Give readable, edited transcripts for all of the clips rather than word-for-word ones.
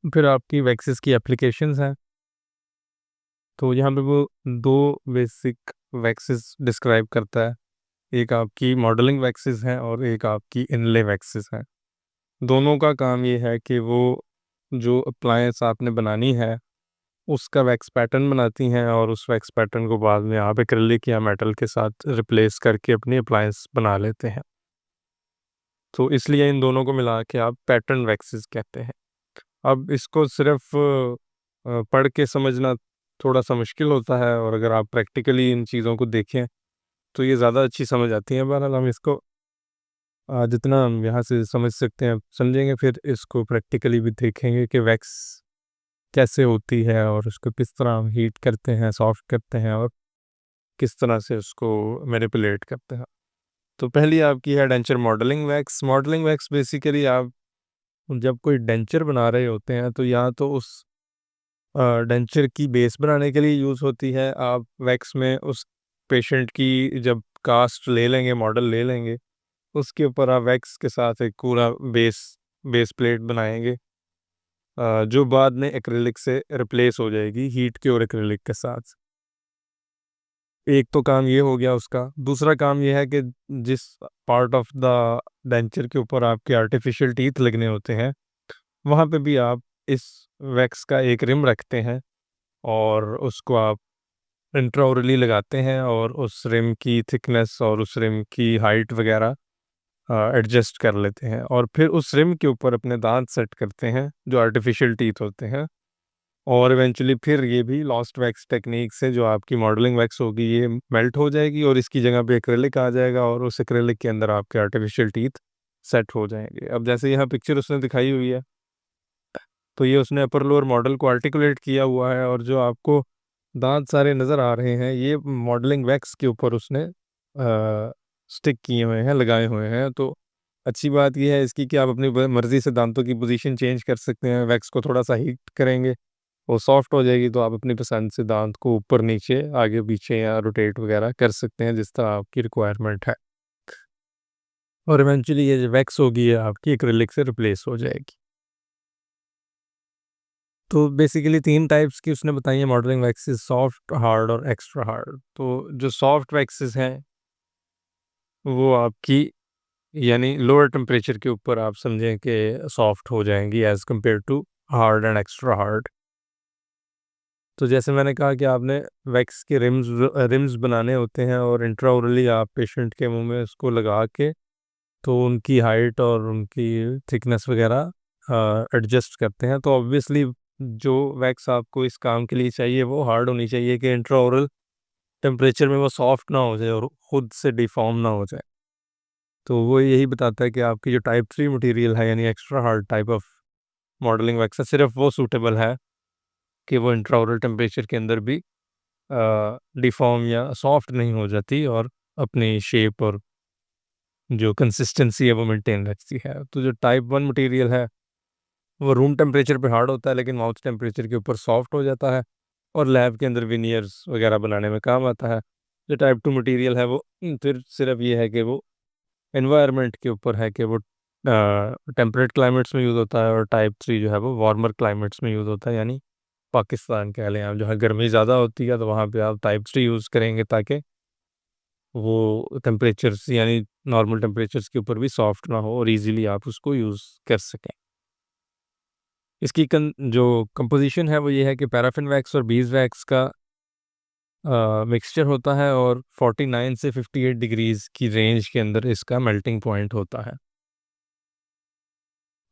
फिर आपकी वैक्सेस की एप्लीकेशंस हैं। तो यहाँ पे वो दो बेसिक वैक्सेस डिस्क्राइब करता है। एक आपकी मॉडलिंग वैक्सेस हैं और एक आपकी इनले वैक्सेस हैं। दोनों का काम ये है कि वो जो अप्लायंस आपने बनानी है उसका वैक्स पैटर्न बनाती हैं और उस वैक्स पैटर्न को बाद में आप एक्रिलिक या मेटल के साथ रिप्लेस करके अपनी अप्लायंस बना लेते हैं। तो इसलिए इन दोनों को मिला के आप पैटर्न वैक्सेस कहते हैं। अब इसको सिर्फ पढ़ के समझना थोड़ा सा मुश्किल होता है, और अगर आप प्रैक्टिकली इन चीज़ों को देखें तो ये ज़्यादा अच्छी समझ आती है। बहरहाल हम इसको जितना हम यहाँ से समझ सकते हैं समझेंगे, फिर इसको प्रैक्टिकली भी देखेंगे कि वैक्स कैसे होती है और उसको किस तरह हम हीट करते हैं, सॉफ्ट करते हैं और किस तरह से उसको मैनिपुलेट करते हैं। तो पहली आपकी है denture modelling wax. Modelling wax basically आप जब कोई डेंचर बना रहे होते हैं तो या तो उस डेंचर की बेस बनाने के लिए यूज़ होती है। आप वैक्स में उस पेशेंट की जब कास्ट ले लेंगे, मॉडल ले लेंगे, उसके ऊपर आप वैक्स के साथ एक पूरा बेस बेस प्लेट बनाएंगे, जो बाद में एक्रिलिक से रिप्लेस हो जाएगी, हीट क्योर एक्रिलिक के साथ। एक तो काम ये हो गया उसका। दूसरा काम ये है कि जिस पार्ट ऑफ द डेंचर के ऊपर आपके आर्टिफिशियल टीथ लगने होते हैं वहाँ पे भी आप इस वैक्स का एक रिम रखते हैं और उसको आप इंट्राओरली लगाते हैं और उस रिम की थिकनेस और उस रिम की हाइट वगैरह एडजस्ट कर लेते हैं, और फिर उस रिम के ऊपर अपने दांत सेट करते हैं जो आर्टिफिशियल टीथ होते हैं। और इवेंचुअली फिर ये भी लॉस्ट वैक्स टेक्निक से जो आपकी मॉडलिंग वैक्स होगी ये मेल्ट हो जाएगी और इसकी जगह पे एक्रिलिक आ जाएगा और उस एक्रिलिक के अंदर आपके आर्टिफिशियल टीथ सेट हो जाएंगे। अब जैसे यहाँ पिक्चर उसने दिखाई हुई है, तो ये उसने अपर लोअर मॉडल को आर्टिकुलेट किया हुआ है, और जो आपको दांत सारे नज़र आ रहे हैं ये मॉडलिंग वैक्स के ऊपर उसने स्टिक किए हुए हैं, लगाए हुए हैं। तो अच्छी बात यह है इसकी कि आप अपनी मर्ज़ी से दांतों की पोजीशन चेंज कर सकते हैं। वैक्स को थोड़ा सा हीट करेंगे, वो सॉफ्ट हो जाएगी, तो आप अपनी पसंद से दांत को ऊपर नीचे आगे पीछे या रोटेट वगैरह कर सकते हैं जिस तरह आपकी रिक्वायरमेंट है। और इवेंचुअली ये जो वैक्स होगी ये आपकी एक्रिलिक से रिप्लेस हो जाएगी। तो बेसिकली 3 टाइप्स की उसने बताई हैं मॉडलिंग वैक्सेस: सॉफ्ट, हार्ड और एक्स्ट्रा हार्ड। तो जो सॉफ्ट वैक्सेस हैं वो आपकी यानी लोअर टेम्परेचर के ऊपर आप समझें कि सॉफ्ट हो जाएंगी as compare to hard and extra hard. तो जैसे मैंने कहा कि आपने वैक्स के रिम्स बनाने होते हैं और इंट्राओरली आप पेशेंट के मुंह में उसको लगा के तो उनकी हाइट और उनकी थिकनेस वगैरह एडजस्ट करते हैं। तो ऑब्वियसली जो वैक्स आपको इस काम के लिए चाहिए वो हार्ड होनी चाहिए कि इंट्राओरल टेम्परेचर में वो सॉफ्ट ना हो जाए और ख़ुद से डिफॉर्म ना हो जाए। तो वो यही बताता है कि आपकी जो टाइप 3 मटेरियल है यानी extra hard type of modelling wax है, सिर्फ वो सूटेबल है कि वो इंट्राओरल टेम्परेचर के अंदर भी डिफॉर्म या सॉफ्ट नहीं हो जाती और अपनी शेप और जो कंसिस्टेंसी है वो मेंटेन रखती है। तो जो टाइप 1 मटेरियल है वो रूम टेम्परेचर पे हार्ड होता है लेकिन माउथ टेम्परेचर के ऊपर सॉफ्ट हो जाता है और लैब के अंदर विनियर्स वगैरह बनाने में काम आता है। जो टाइप 2 मटेरियल है वो फिर सिर्फ ये है कि वो एनवायरनमेंट के ऊपर है कि वो टेम्परेट क्लाइमेट्स में यूज़ होता है, और टाइप 3 जो है वो वार्मर क्लाइमेट्स में यूज़ होता है, यानी पाकिस्तान कह लें आप, जहाँ गर्मी ज़्यादा होती है तो वहाँ पे आप टाइप 3 यूज़ करेंगे ताकि वो टेम्परेचर्स यानी नॉर्मल टेम्परेचर्स के ऊपर भी सॉफ्ट ना हो और इजीली आप उसको यूज़ कर सकें। इसकी जो कंपोजिशन है वो ये है कि पैराफिन वैक्स और बीज वैक्स का मिक्सचर होता है और 49 से 58 डिग्रीज़ की रेंज के अंदर इसका मेल्टिंग पॉइंट होता है।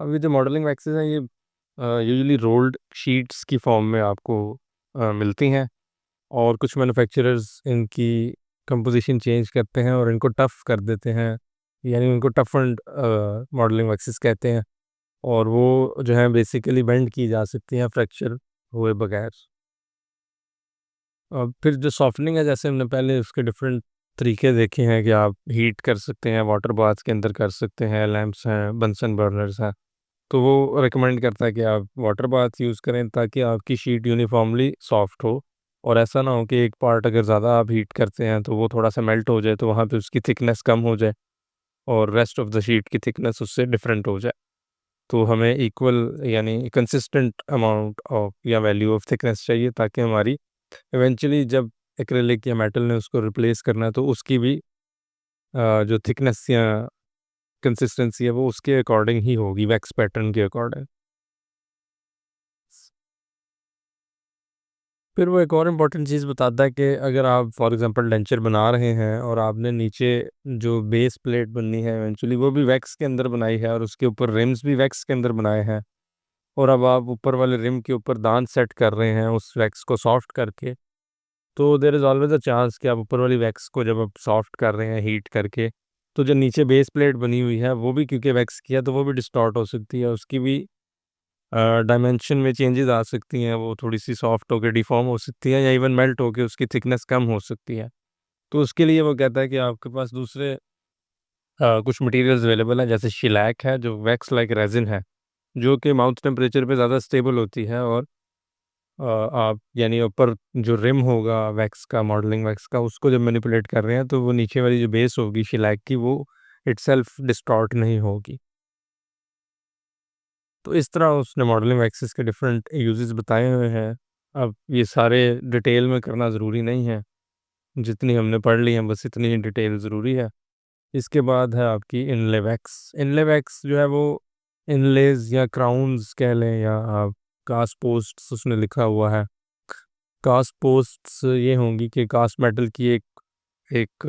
अब ये जो मॉडलिंग वैक्सेस हैं ये यूजुअली रोल्ड शीट्स की फॉर्म में आपको मिलती हैं, और कुछ मैन्युफैक्चरर्स इनकी कंपोजिशन चेंज करते हैं और इनको टफ़ कर देते हैं, यानी उनको टफन्ड मॉडलिंग वैक्सेस कहते हैं, और वो जो है बेसिकली बेंड की जा सकती हैं फ्रैक्चर हुए बगैर। फिर जो सॉफ्टनिंग है, जैसे हमने पहले उसके डिफरेंट तरीके देखे हैं कि आप हीट कर सकते हैं, वाटर बाथ के अंदर कर सकते हैं, लैंप्स हैं, बंसन बर्नर्स हैं। तो वो रिकमेंड करता है कि आप वाटर बाथ यूज़ करें ताकि आपकी शीट यूनिफॉर्मली सॉफ्ट हो, और ऐसा ना हो कि एक पार्ट अगर ज़्यादा आप हीट करते हैं तो वो थोड़ा सा मेल्ट हो जाए तो वहाँ पे उसकी थिकनेस कम हो जाए और रेस्ट ऑफ द शीट की थिकनेस उससे डिफरेंट हो जाए। तो हमें इक्वल यानी कंसिस्टेंट अमाउंट ऑफ या वैल्यू ऑफ थिकनेस चाहिए, ताकि हमारी इवेंचुअली जब एक्रिलिक या मेटल ने उसको रिप्लेस करना है तो उसकी भी जो थिकनेस या कंसिस्टेंसी है वो उसके अकॉर्डिंग ही होगी, वैक्स पैटर्न के अकॉर्डिंग। फिर वो एक और इम्पॉर्टेंट चीज़ बताता है कि अगर आप फॉर एग्जांपल डेंचर बना रहे हैं और आपने नीचे जो बेस प्लेट बननी है इवेंचुअली वो भी वैक्स के अंदर बनाई है और उसके ऊपर रिम्स भी वैक्स के अंदर बनाए हैं, और अब आप ऊपर वाले रिम के ऊपर दांत सेट कर रहे हैं उस वैक्स को सॉफ्ट करके, तो there is always a chance कि आप ऊपर वाली वैक्स को जब आप सॉफ्ट कर रहे हैं हीट करके, तो जो नीचे बेस प्लेट बनी हुई है वो भी क्योंकि वैक्स किया तो वो भी डिस्टॉर्ट हो सकती है, उसकी भी डायमेंशन में चेंजेस आ सकती हैं, वो थोड़ी सी सॉफ्ट होकर डिफॉर्म हो सकती है या इवन मेल्ट होकर उसकी थिकनेस कम हो सकती है। तो उसके लिए वो कहता है कि आपके पास दूसरे कुछ मटेरियल्स अवेलेबल हैं, जैसे शिलैक है जो वैक्स लाइक रेजिन है, जो कि माउथ टेम्परेचर पे ज़्यादा स्टेबल होती है, और आप यानी ऊपर जो रिम होगा वैक्स का, मॉडलिंग वैक्स का, उसको जब मैनिपुलेट कर रहे हैं तो वो नीचे वाली जो बेस होगी शिलैक की वो इटसेल्फ डिस्टॉर्ट नहीं होगी। तो इस तरह उसने मॉडलिंग वैक्सेस के डिफरेंट यूजेस बताए हुए हैं। अब ये सारे डिटेल में करना ज़रूरी नहीं है, जितनी हमने पढ़ ली है बस इतनी ही डिटेल ज़रूरी है। इसके बाद है आपकी इनले वैक्स। इनले वैक्स जो है वो इनलेज या क्राउन्स कह लें, या आप कास्ट पोस्ट्स उसने लिखा हुआ है। कास्ट पोस्ट्स ये होंगी कि कास्ट मेटल की एक एक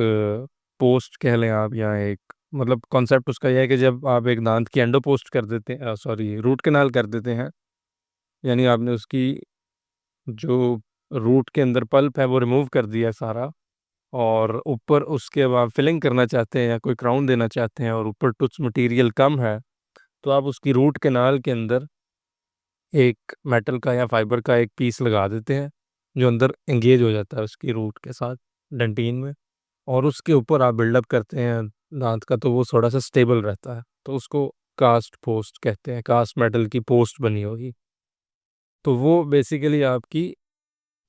पोस्ट कह लें आप, या एक मतलब कॉन्सेप्ट उसका यह है कि जब आप एक दांत की एंडो पोस्ट कर देते हैं, सॉरी रूट कैनाल कर देते हैं, यानी आपने उसकी जो रूट के अंदर पल्प है वो रिमूव कर दिया सारा, और ऊपर उसके अब आप फिलिंग करना चाहते हैं या कोई क्राउन देना चाहते हैं और ऊपर कुछ मटेरियल कम है, तो आप उसकी रूट कैनाल के अंदर एक मेटल का या फाइबर का एक पीस लगा देते हैं, जो अंदर एंगेज हो जाता है उसकी रूट के साथ डेंटिन में, और उसके ऊपर आप बिल्डअप करते हैं दांत का, तो वो थोड़ा सा स्टेबल रहता है, तो उसको कास्ट पोस्ट कहते हैं, कास्ट मेटल की पोस्ट बनी होगी। तो वो बेसिकली आपकी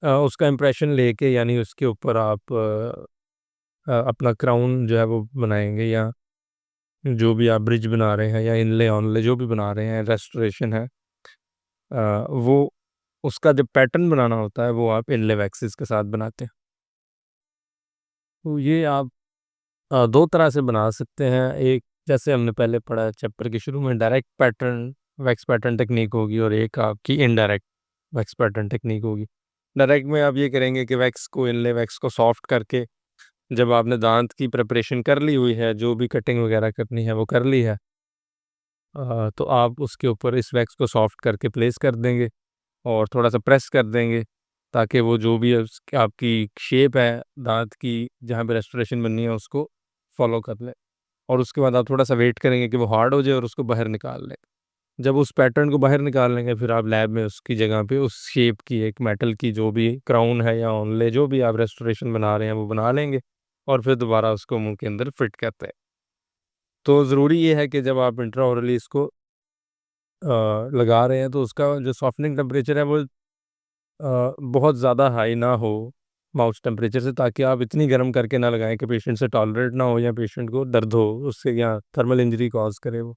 उसका इम्प्रेशन लेके, यानी उसके ऊपर आप अपना क्राउन जो है वो बनाएंगे, या जो भी आप ब्रिज बना रहे हैं या इनले ऑनले जो भी बना रहे हैं, रेस्टोरेशन है, वो उसका जब पैटर्न बनाना होता है वो आप इनले वैक्सेस के साथ बनाते हैं। तो ये आप दो तरह से बना सकते हैं। एक, जैसे हमने पहले पढ़ा चैप्टर के शुरू में, direct pattern wax pattern technique होगी, और एक आपकी इनडायरेक्ट वैक्स पैटर्न टेक्निक होगी। डायरेक्ट में आप ये करेंगे कि वैक्स को, इनले वैक्स को सॉफ्ट करके, जब आपने दांत की प्रिपरेशन कर ली हुई है, जो भी कटिंग वगैरह करनी है वो कर ली है, तो आप उसके ऊपर इस वैक्स को सॉफ्ट करके प्लेस कर देंगे और थोड़ा सा प्रेस कर देंगे, ताकि वो जो भी आपकी शेप है दांत की जहाँ पे रेस्टोरेशन बननी है उसको फॉलो कर ले। और उसके बाद आप थोड़ा सा वेट करेंगे कि वो हार्ड हो जाए और उसको बाहर निकाल लें। जब उस पैटर्न को बाहर निकाल लेंगे, फिर आप लैब में उसकी जगह पे उस शेप की एक मेटल की जो भी क्राउन है या ओनले जो भी आप रेस्टोरेशन बना रहे हैं वो बना लेंगे, और फिर दोबारा उसको मुंह के अंदर फिट करते हैं। तो ज़रूरी ये है कि जब आप इंट्राओरली इसको लगा रहे हैं तो उसका जो सॉफ्टनिंग टेम्परेचर है वो बहुत ज़्यादा हाई ना हो माउथ टेम्परेचर से, ताकि आप इतनी गर्म करके ना लगाएं कि पेशेंट से टॉलरेट ना हो या पेशेंट को दर्द हो, उससे या थर्मल इंजरी कॉज करे वो।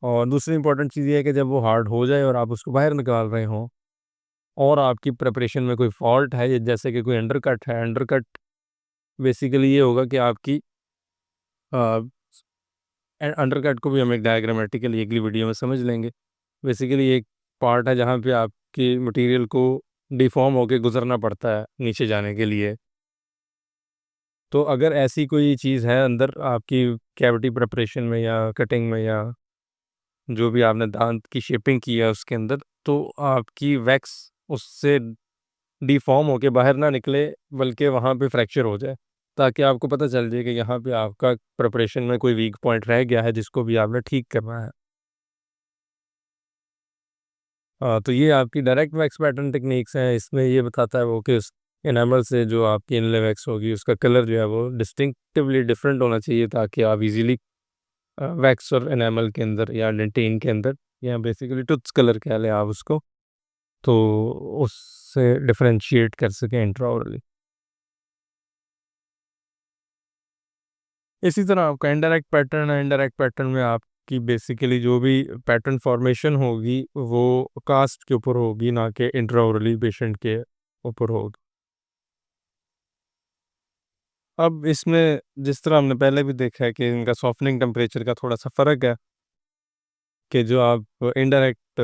और दूसरी इंपॉर्टेंट चीज़ ये है कि जब वो हार्ड हो जाए और आप उसको बाहर निकाल रहे हों, और आपकी प्रिपरेशन में कोई फॉल्ट है, जैसे कि कोई अंडरकट है, अंडरकट बेसिकली ये होगा कि आपकी अंडरकट को भी हम एक डायग्रामेटिकली अगली वीडियो में समझ लेंगे। बेसिकली एक पार्ट है जहाँ पे आपकी मटेरियल को डिफॉर्म होके गुजरना पड़ता है नीचे जाने के लिए। तो अगर ऐसी कोई चीज़ है अंदर आपकी कैविटी प्रिपरेशन में या कटिंग में, या जो भी आपने दांत की शेपिंग की है उसके अंदर, तो आपकी वैक्स उससे डिफॉर्म होके बाहर ना निकले, बल्कि वहाँ पे फ्रैक्चर हो जाए, ताकि आपको पता चल जाए कि यहाँ पे आपका प्रिपरेशन में कोई वीक पॉइंट रह गया है जिसको भी आपने ठीक करना है। तो ये आपकी डायरेक्ट वैक्स पैटर्न टेक्निक्स हैं। इसमें ये बताता है वो कि उस एनामल से जो आपकी इनले वैक्स होगी उसका कलर जो है वो डिस्टिंक्टिवली डिफरेंट होना चाहिए, ताकि आप इजीली वैक्स और एनामल के अंदर या डेंटिन के अंदर, या बेसिकली टुथ्स कलर कह लें आप उसको, तो उससे डिफरेंशिएट कर सकें इंट्राओरली। इसी तरह आपका इनडायरेक्ट पैटर्न है। इनडायरेक्ट पैटर्न में आप कि बेसिकली जो भी पैटर्न फॉर्मेशन होगी वो कास्ट के ऊपर होगी, ना कि इंट्राओरली पेशेंट के ऊपर होगी। अब इसमें जिस तरह हमने पहले भी देखा है कि इनका सॉफ्टनिंग टेम्परेचर का थोड़ा सा फ़र्क है, कि जो आप इनडायरेक्ट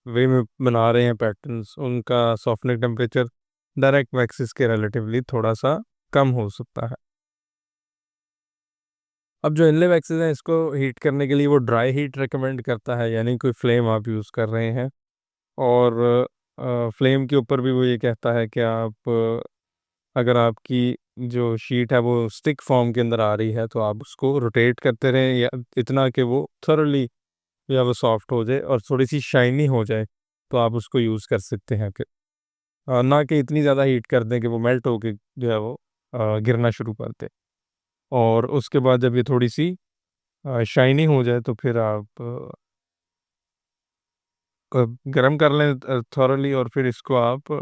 वे में बना रहे हैं पैटर्न्स, उनका सॉफ्टनिंग टेम्परेचर डायरेक्ट वैक्सेस के रिलेटिवली थोड़ा सा कम हो सकता है। अब जो इनले वैक्सेस हैं, इसको हीट करने के लिए वो ड्राई हीट रिकमेंड करता है, यानी कोई फ्लेम आप यूज़ कर रहे हैं, और फ्लेम के ऊपर भी वो ये कहता है कि आप अगर आपकी जो शीट है वो स्टिक फॉर्म के अंदर आ रही है, तो आप उसको रोटेट करते रहें या इतना कि वो थॉरली या वो सॉफ्ट हो जाए और थोड़ी सी शाइनी हो जाए, तो आप उसको यूज़ कर सकते हैं। कि ना कि इतनी ज़्यादा हीट कर दें कि वो मेल्ट होके जो है वो गिरना शुरू कर दे। और उसके बाद जब ये थोड़ी सी शाइनी हो जाए, तो फिर आप गरम कर लें थॉरली, और फिर इसको आप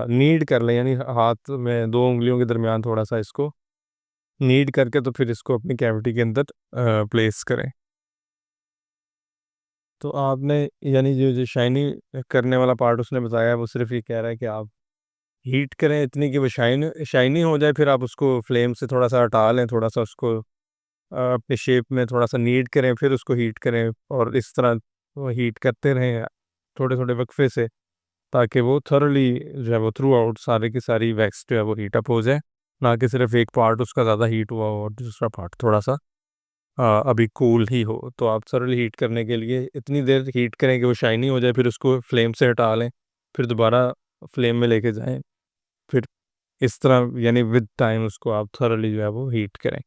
नीड कर लें, यानी हाथ में 2 उँगलियों के दरमियान थोड़ा-सा इसको नीड करके, तो फिर इसको अपनी कैविटी के अंदर प्लेस करें। तो आपने, यानी जो शाइनी करने वाला पार्ट उसने बताया है, वो सिर्फ़ ये कह रहा है कि आप हीट करें इतनी कि वो शाइनी हो जाए, फिर आप उसको फ्लेम से थोड़ा-सा हटा लें, थोड़ा-सा उसको अपने शेप में थोड़ा-सा नीड करें, फिर उसको हीट करें, और इस तरह वो हीट करते रहें थोड़े-थोड़े वक़्फ़े से, ताकि वो थॉरली जो है वो थ्रू आउट सारी की सारी वैक्स जो है वो हीट अप हो जाए, ना कि सिर्फ़ एक पार्ट उसका ज़्यादा हीट हुआ हो और दूसरा पार्ट थोड़ा-सा अभी कूल ही हो। तो आप थॉरली हीट करने के लिए इतनी देर हीट करें कि वो शाइनी हो जाए, फिर उसको फ्लेम से हटा लें, फिर दोबारा फ्लेम में लेके जाएँ, फिर इस तरह यानी विद टाइम उसको आप थॉरली जो है वो हीट करें।